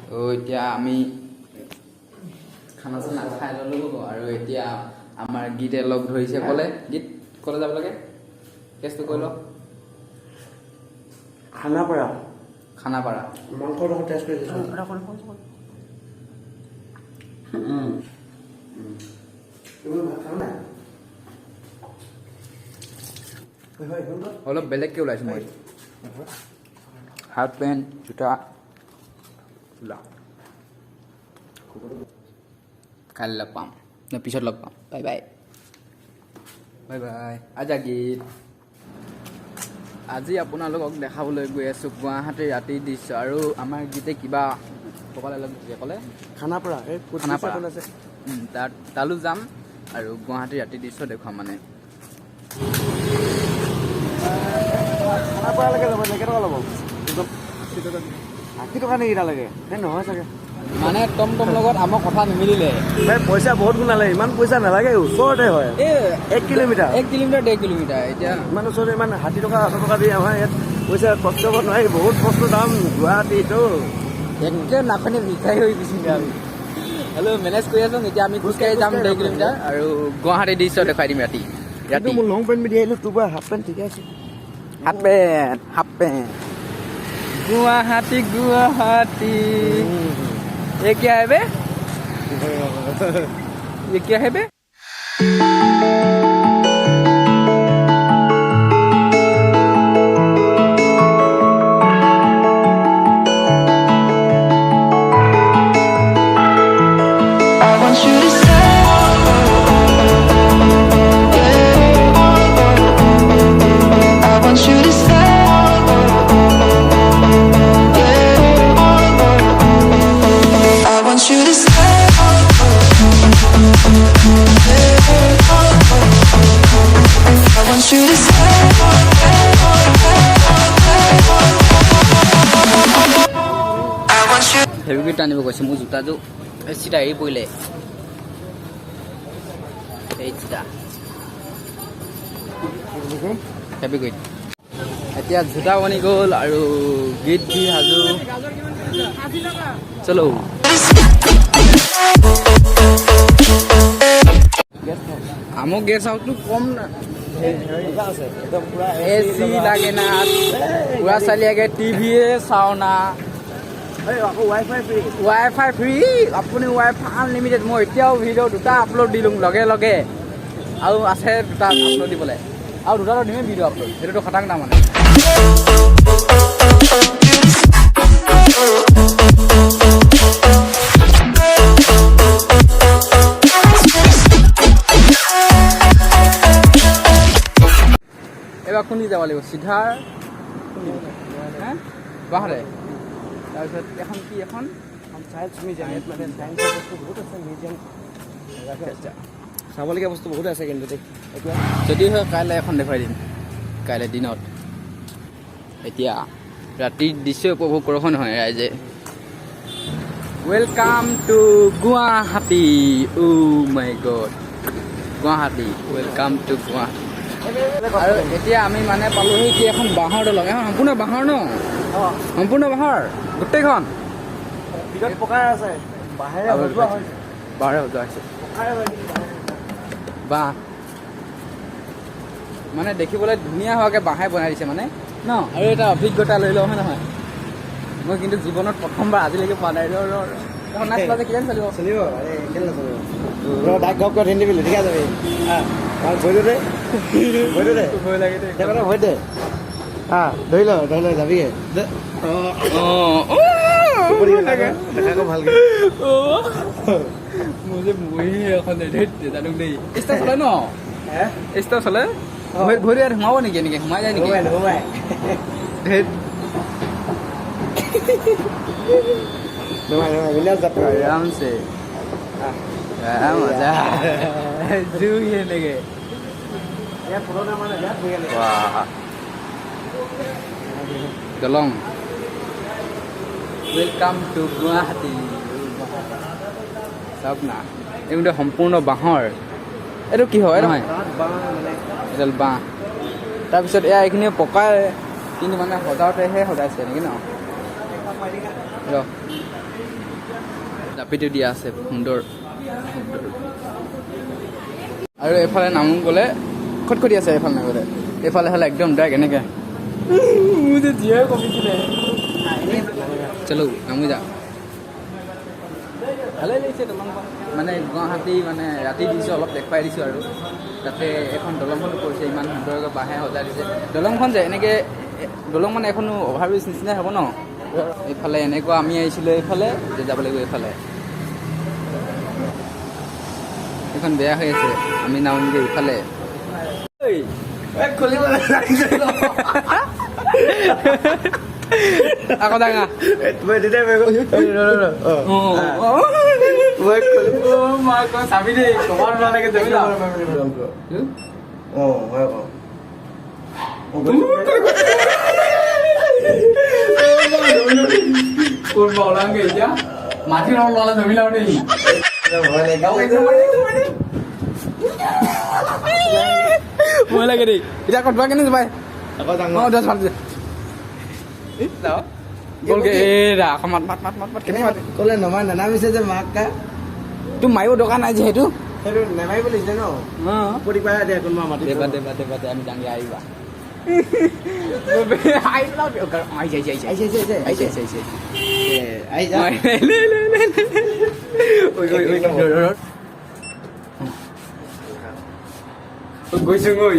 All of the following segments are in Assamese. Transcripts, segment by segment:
এতিয়া আমি খানা চানা খাই ল'লো আৰু এতিয়া আমাৰ গীতে লগ ধৰিছে ক'লে গীত ক'লে যাব লাগে কেছটো কৈ ল খানাপাৰা মাংসৰ লগত টেষ্ট কৰি দিছোঁ তুমি ভাত খালা নাই অলপ বেলেগকৈ ওলাইছোঁ মই হাফ পেণ্ট জোতা ওলা কাইলৈ লগ পাম নে পিছত লগ পাম বাই বাই বাই বাই আজা গীত আজি আপোনালোকক দেখাবলৈ গৈ আছোঁ গুৱাহাটীৰ ৰাতিৰ দৃশ্য আৰু আমাৰ গীতে কিবা ক'বলৈ লগ ক'লে খানাপাৰা এই খানাপাৰা আছে তালৈ যাম আৰু গুৱাহাটীৰ ৰাতিৰ দৃশ্য দেখুৱাম মানে খানাপাৰালৈকে যাব কেইটকা ল'ব 80 টকা নেকি তালৈকে নহয় চাগে মানে টমটম লগত আমাৰ কথা নিমিলিলে পইচা বহুত গুণালে ইমান পইচা নালাগে ওচৰতে হয় 1 কিলোমিটাৰ 1 কিলোমিটাৰ 1.5 কিলোমিটাৰ এতিয়া ইমান ওচৰতে ইমান 60 টকা 80 টকা দি আমাৰ ইয়াত পইচা কষ্ট কৰিব নোৱাৰি বহুত বস্তু দাম গুৱাহাটীতো একে নাখনি মিঠাই হৈ গৈছিলে আমি হেল্ল' মেনেজ কৰি আছোঁ এতিয়া আমি খোজকাঢ়ি যাম 1.5 কিলোমিটাৰ আৰু গুৱাহাটীৰ দৃশ্য দেখুৱাই দিম ৰাতি ৰাতি মোৰ লং পেণ্ট পিন্ধি আহিলোঁ তোৰ পৰা হাফ পেণ্ট ঠিকে আছে হাফ পেণ্ট गुवाहाटी ये क्या है बे ये क्या है बे ফেব্ৰিক টানিব কৈছে মোৰ জোতাযোৰ চিধা এৰি পৰিলে এই চিধা ফেব্ৰিক এতিয়া জোতা বনি গ'ল আৰু গীত দি সাজু চলো আমক গেছ হাউচটো কম না এচি লাগে না পুৰা চালিয়াকে টিভিয়ে চাওঁ না ৱাইফাই ফ্ৰী আপুনি ৱাইফাই আনলিমিটেড মই এতিয়াও ভিডিঅ' দুটা আপলোড দিলোঁ লগে লগে আৰু আছে দুটা আপলোড দিবলৈ আৰু দুটাটো দিমেই ভিডিঅ' আপলোড সেইটোতো খটাং না মানে এবাৰ খুন্দি যাব লাগিব চিধা বাহাৰে তাৰপিছত এখন কি এখন চায়েন্স মিউজিয়াম ইয়াত মানে চায়েন্সৰ বস্তু বহুত আছে মিউজিয়াম চাবলগীয়া বস্তু বহুত আছে কিন্তু যদি হয় কাইলৈ এখন দেখুৱাই দিম কাইলৈ দিনত এতিয়া ৰাতিৰ দৃশ্য উপভোগ কৰক নহয় ৰাইজে welcome to Guwahati O' my god Guwahati welcome to Guwahati আৰু এতিয়া আমি মানে পালোহি কি এখন বাঁহৰ দলং এখন সম্পূৰ্ণ বাঁহৰ ন সম্পূৰ্ণ বাঁহৰ গোটেইখন ভিতৰত পকাৰ আছে বাঁহেৰে সজোৱা হৈছে বাঁহ মানে দেখিবলৈ ধুনীয়া হোৱাকৈ বাঁহে বনাই দিছে মানে ন আৰু এটা অভিজ্ঞতা লৈ লওঁ হয় নহয় মই কিন্তু জীৱনত প্ৰথমবাৰ আজিলৈকে পোৱা নাই এখন নাচ বাজে কিমান চলিব চলিব কেলে নচলিব ডাক ঘপ কৰি নিদিবি ঠিকে যাবি ভৰি দে ভয় লাগে দে ভয় দে ধৰি ল যাবিগে ভালকে মোৰ যে মহি এখন জানো দেই ষ্টাৰ চলে ন ষ্টাৰ চলে ভৰি ইয়াত সোমাব নেকি এনেকে সোমাই যায় নেকি আৰামছে মজা জুই এনেকে দলং ৱেলকাম টু গুৱাহাটী চাওক না এইটো সম্পূৰ্ণ বাঁহৰ এইটো কি হয় নহয় এডাল বাঁহ তাৰপিছত এয়া এইখিনি পকাই কিন্তু মানে সজাওঁতেহে সজাইছে নেকি ন জাপিটো দিয়া আছে সুন্দৰ আৰু এইফালে নামো গ'লে খটখটি আছে এইফালে নাগলে এইফালে হ'লে একদম ডাইৰেক্ট এনেকৈ মোৰ যে জীয়াই কমিছিলে চলো নামি যাওঁ ভালেই লাগিছে দলংখন মানে গুৱাহাটী মানে ৰাতি দিছোঁ অলপ দেখুৱাই দিছোঁ আৰু তাতে এখন দলংখনো কৰিছে ইমান সুন্দৰকৈ বাঁহে সজাই দিছে দলংখন যে এনেকৈ দলং মানে এখনো অভাৰব্ৰিজ নিচিনাই হ'ব ন এইফালে এনেকুৱা আমি আহিছিলোঁ এইফালে যাব লাগিব এইফালে এইখন বেয়া হৈ আছে আমি নামোগৈ ইফালে আকৌ ডাঙা চাবি দেই কমাৰ নালাগে ওলাংগে এতিয়া মাটি ল'লা জমিলাও দেই ভয় লাগে দেই এতিয়া ক'ত কেনে যাবাই ক'লে নমাই নানামিছে যে মাক কা তোৰ মায়ো দৰকাৰ নাই যিহেতু সেইটো নেমাৰিব লাগিছে ন প্ৰতিবাৰে দিয়া কোনোবা মাতি আমি যাংগে আহিবা গৈছো গৈ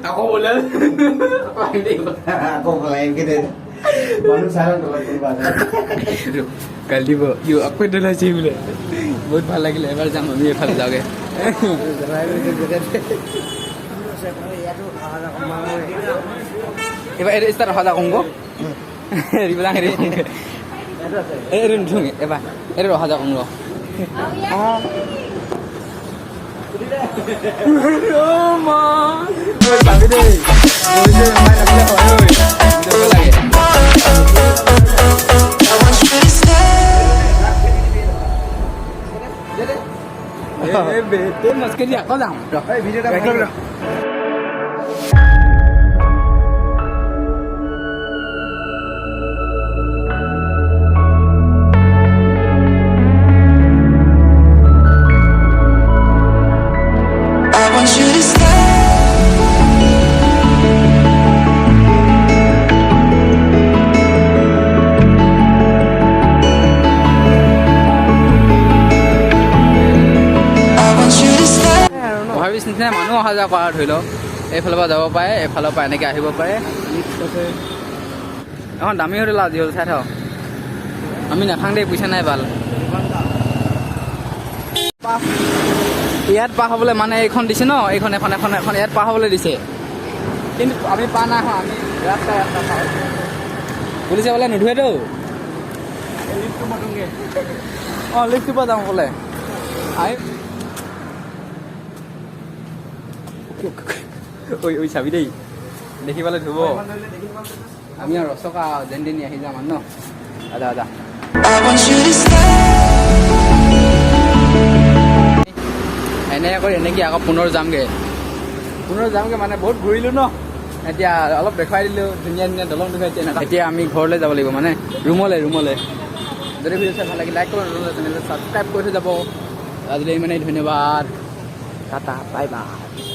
আকৌ বোলে কাল দিব আকৌ দলাইছে বোলে বহুত ভাল লাগিলে এবাৰ যাম আমি এফালে যাওঁগে এবার এটা রাজা কঙ্গ রিবাং রে এ রে ঢুঙে এবার এর রাজা কঙ্গ ও মা ওই ভাবি রে ওই যে মাই লাগলে হয় ওই ভিডিও লাগে এ বেতে মস্করি আকো যাম এই ভিডিওটা ভালো নিচিনা মানুহ অহা যোৱা কৰা ধৰি লওক এইফালৰ পৰা যাব পাৰে এইফালৰ পৰা এনেকৈ আহিব পাৰে এখন দামী হোটেল আজি হ'ল চাই থাকক আমি নাখাং দেই পইচা নাই ভাল ইয়াত পাৰ হ'বলৈ মানে এইখন দিছে ন এইখন এখন ইয়াত পাৰ হ'বলৈ দিছে কিন্তু আমি পাৰ নাই হোৱা আমি ৰাস্তা পাৰ পুলিচে বোলে নুধুৱেতো লিফ্টটো মাতোগৈ অঁ লিফ্টটোৰ পৰা যাওঁ বোলে আহি ঐ চাবি দেই দেখি পালে ধুব আমি আৰু ৰচকা যেন তেনি আহি যাম আৰু ন আদা আদা এনেকৈ কৰি এনেকৈ আকৌ পুনৰ যামগৈ মানে বহুত ঘূৰিলোঁ ন এতিয়া অলপ দেখুৱাই দিলোঁ ধুনীয়া ধুনীয়া দলং দেখুৱাইছে এনেকুৱা এতিয়া আমি ঘৰলৈ যাব লাগিব মানে ৰুমলৈ যদি ভিডিঅ' চাই ভাল লাগে লাইক কৰিব চেনেলটো ছাবস্ক্ৰাইব কৰি থৈ যাব আজিলৈ ইমানেই ধন্যবাদ টাটা বাই বাই